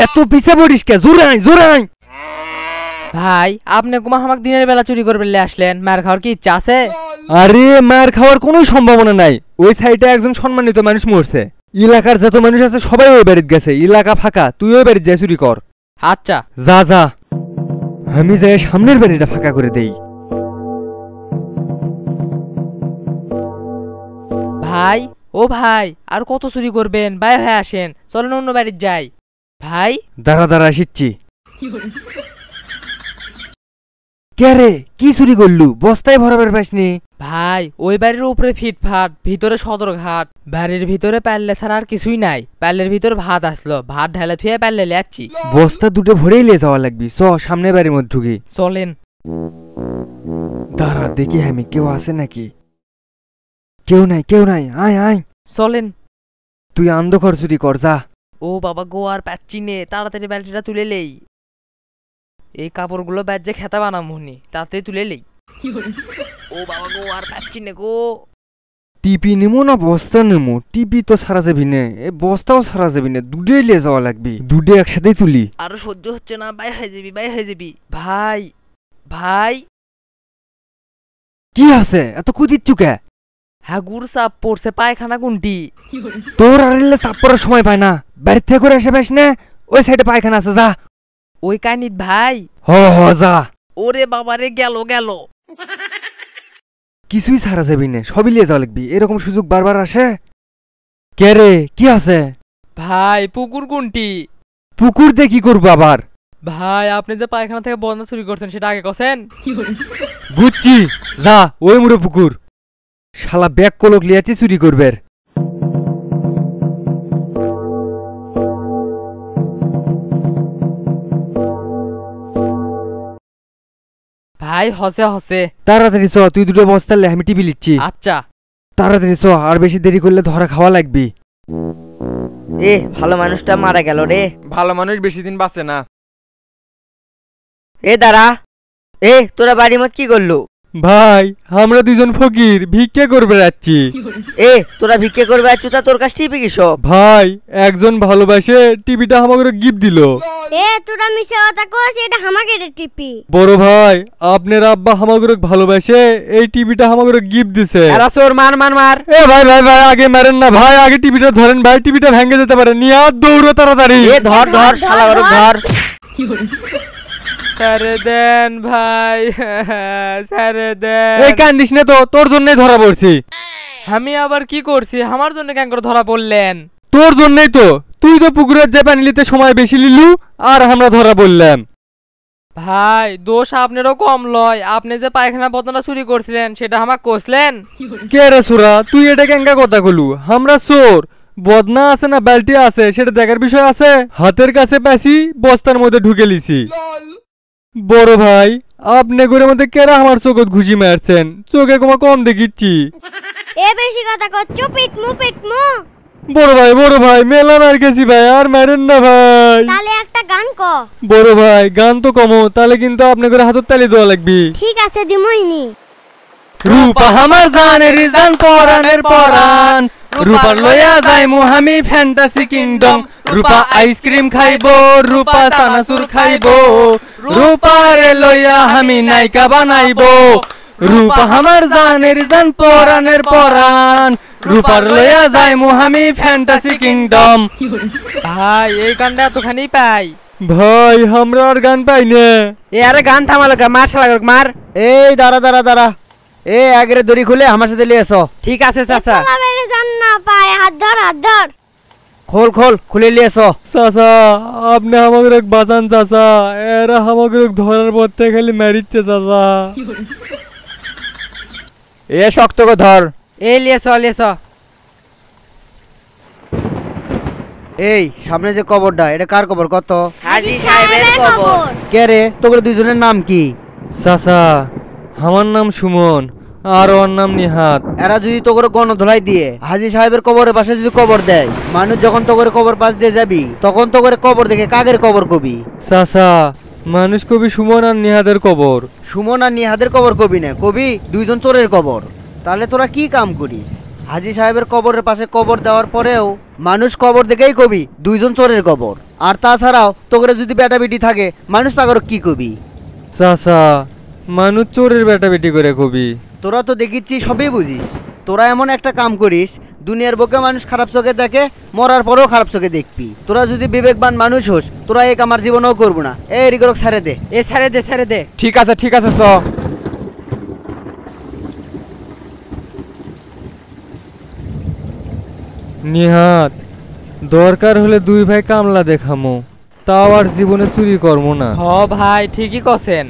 এত পিছে পড়িস কে? জোরাই জোরাই। ভাই আপনি কুমা আমাকে দিনের বেলা চুরি করে বেলে আসলেন, মার খাওয়ার কি ইচ্ছা আছে? আরে মার খাওয়ার কোনো সম্ভাবনা নাই, ওই সাইডে একজন সম্মানিত মানুষ মরছে, এলাকার যত মানুষ আছে সবাই ওই বাড়িতে গেছে, এলাকা ফাঁকা, তুই ওই বাড়িতে যাই চুরি কর। আচ্ছা যা যা, আমি যাই সামনের বাড়িটা ফাঁকা করে দেই। ভাই, ও ভাই, আর কত চুরি করবেন? বাইরে হয়ে আসেন, চলেন অন্য বাড়ির যাই। ভাই দাঁড়া দাঁড়া আসিচ্ছি। কে রে, কি চুরি করলু? বস্তায় ভরাবার পাসনি? ভাই ওই বাড়ির উপরে ফিটফাট, ভিতরে সদরঘাট, বাড়ির ভিতরে প্যাল্লে ছাড়া আর কিছুই নাই। প্যাল্লের ভিতরে ভাত আসলো, ভাত ঢালে থুয়ে প্যাল্লে যাচ্ছি। বস্তা দুটো ভরেই লিয়ে যাওয়া লাগবি, চ সামনে বাড়ির মধ্যে ঢুকি। চলেন। দাঁড়া দেখি আমি, কেউ আছে নাকি? কেউ নাই, কেউ নাই, আয় আয়। চলেন। তুই অন্ধকার চুরি কর, যা। ও বাবা গো, আর পাচ্ছি নে, তাড়াতাড়ি ব্যালটিটা তুলে লেই। এই কাপড়গুলো ব্যাজে খেতা বানামুনি, তাতে তুলে লেই। ও বাবা গো, আর পাচ্ছি নে গো। টিপি নেমো না বস্তা নেমো? টিপি তো সারা যাবি না, এ বস্তাও সারা যাবি না, দুটোই লিয়ে যাওয়া লাগবি, দুটো একসাথেই তুলি। আরো সহ্য হচ্ছে না, বাই হয়ে যাবি, বাই হয়ে যাবি। ভাই ভাই। কি আছে এত কুদিচ্ছু কে? হ্যাঁ গুড় চাপ পড়ছে, পায়খানা কোনটি? তোর আর চাপ পড়ার সময় পায় না, বাড়ির থেকে করে এসে পাস না, ওই সাইডে পায়খানা আছে, যা। ওই কানিত ভাই। হ হ যা। ওরে বাবারে, গেল গেল। কিছুই সারা যাবি না, সবই লিয়ে যাওয়া লাগবি, এরকম সুযোগ বারবার আসে। কে রে, কি আছে? ভাই পুকুর কোনটি? পুকুর দিয়ে কি করবো আবার? ভাই আপনি যে পায়খানা থেকে বন্ধ চুরি করছেন সেটা আগে কছেন। বুঝছি, যা ওই মুড়ো পুকুর। শালা ব্যাগ কলক লিয়াছি চুরি করবে। ভাই হসে হসে। তাড়াতাড়ি চ, তুই দুটো বস্তা লে, আমি টিভি লিখছি। আচ্ছা তাড়াতাড়ি চ, আর বেশি দেরি করলে ধরা খাওয়া লাগবি। এ ভালো মানুষটা মারা গেল রে। ভালো মানুষ বেশি দিন বাঁচে না। এ দাঁড়া, এ তোরা বাড়ির মত কি করলো? ভাই আমরা দুজন ফকির, ভিক্ষে করবে যাচ্ছি। এ তোরা ভিক্ষে করবে আছো, তা তোর কাছ টিপি কিসব? ভাই একজন ভালোবাসে টিভিটা আমাকে গিফট দিল। এ তোরা মিছে কথা কস, এটা আমাকে টিপি। বড় ভাই আপনার আব্বা আমাকে ভালোবাসে, এই টিভিটা আমাকে গিফট দিছে। এরা চোর, মার মার মার। এ ভাই ভাই ভাই, আগে মারেন না ভাই, আগে টিভিটা ধরেন ভাই, টিভিটা ভেঙে যেতে পারে, নিয়ে আর দৌড়ো তাড়াতাড়ি। এ ধর ধর শালা বড় ধর। ছেড়ে দেন ভাই, ছেড়ে দেন। এই কান্দিস না তো, তোর জন্যই ধরা পড়ছি। আমি আবার কি করছি? আমার জন্য কেন করে ধরা পড়লেন? তোর জন্যই তো, তুই তো পুকুরের যে পানি নিতে সময় বেশি লিলু, আর আমরা ধরা পড়লাম। ভাই দোষ আপনারও কম লয়, আপনি যে পায়খানা বদনা চুরি করছিলেন সেটা আমাকে কষলেন। কে রে সুরা, তুই এটা কেঙ্কা কথা কলু? আমরা চোর, বদনা আছে না বালতি আছে সেটা দেখার বিষয় আছে। হাতের কাছে পাইছি, বস্তার মধ্যে ঢুকে লিছি। বড় ভাই আপনি ঘরের মধ্যে কেরা আমার চোখত ঘুষি মারছেন? চোখে কম দেখিচ্ছি। এ বেশি কথা কচ্ছ, পিটমু পিটমু। বড় ভাই মেলা মার গেছি ভাই, আর মারেন না ভাই। তাহলে একটা গান ক। বড় ভাই গান তো কমো, তাহলে কিন্তু আপনি করে হাতের তালি দেওয়া লাগবি। ঠিক আছে দিমইনি। রূপা আমার জানের জান, পরানের পরান, রূপার লইয়া যাইমু আমি ফ্যান্টাসি কিংডম। রূপা আইসক্রিম খাইবো, রূপা চানাচুর খাইবো, রূপারে লইয়া আমি নায়িকা বানাইবো। রূপা আমার জানের জান, পরানের পরান, রূপার লইয়া যাইমু আমি ফ্যান্টাসি কিংডম। ভাই এই গানটা এতখানি পাই। ভাই আমরা আর গান পাই না। এ আরে গান থামালো কে? মার শালা মার। এই দাঁড়া দাঁড়া দাঁড়া, এ আগের দড়ি খুলে আমার সাথে লিয়ে এসো। ঠিক আছে চাচা। তোলা বেরে জান না পায়, হাত ধর হাত ধর। খোল খোল, খুলে লিয়ে এসো। চাচা আপনি আমাকে বাঁচান চাচা, এরা আমাকে ধরার পর থেকে খালি মারিচ্ছে চাচা। এ শক্ত করে ধর। এই লিয়েছ লিয়েছ। এই সামনে যে কবরটা, এটা কার কবর কত? হাজী সাহেবের কবর। কে রে, তোদের দুইজনের নাম কি? চাচা আমার নাম সুমন, আর ওর নাম নিহাত। এরা যদি তোকে গণধোলাই দিয়ে হাজী সাহেবের কবরের পাশে যদি কবর দেয়, মানুষ যখন তোকে কবর পাশ দিয়ে যাবি, তখন তোকে কবর দেখে কাগের কবর কবি? চাচা মানুষ কবি সুমন আর নিহাদের কবর। সুমন আর নিহাদের কবর কবি না, কবি দুইজন চোরের কবর। তাহলে তোরা কি কাম করিস? হাজী সাহেবের কবরের পাশে কবর দেওয়ার পরেও মানুষ কবর দেখেই কবি দুইজন চোরের কবর। আর তাছাড়াও তোকে যদি বেটা বেটি থাকে মানুষ তাকে কি কবি? চাচা মানুষ চোরের বেটা বেটি করে কবি। তোরা তো দেখিচ্ছি সবই বুঝিস। তোরা এমন একটা কাম করিস, দুনিয়ার বুকে মানুষ খারাপ চোখে দেখে, মরার পরেও খারাপ চোখে দেখবি। তোরা যদি বিবেকবান মানুষ হোস, তোরা এক আমার জীবনেও করবো না। এই রিগরক ছেড়ে দে। এ ছেড়ে দে ছেড়ে দে। ঠিক আছে চ। নিহাত দরকার হলে দুই ভাই কামলা দেখামো, তাও আর জীবনে চুরি করবো না। হ ভাই ঠিকই কছেন।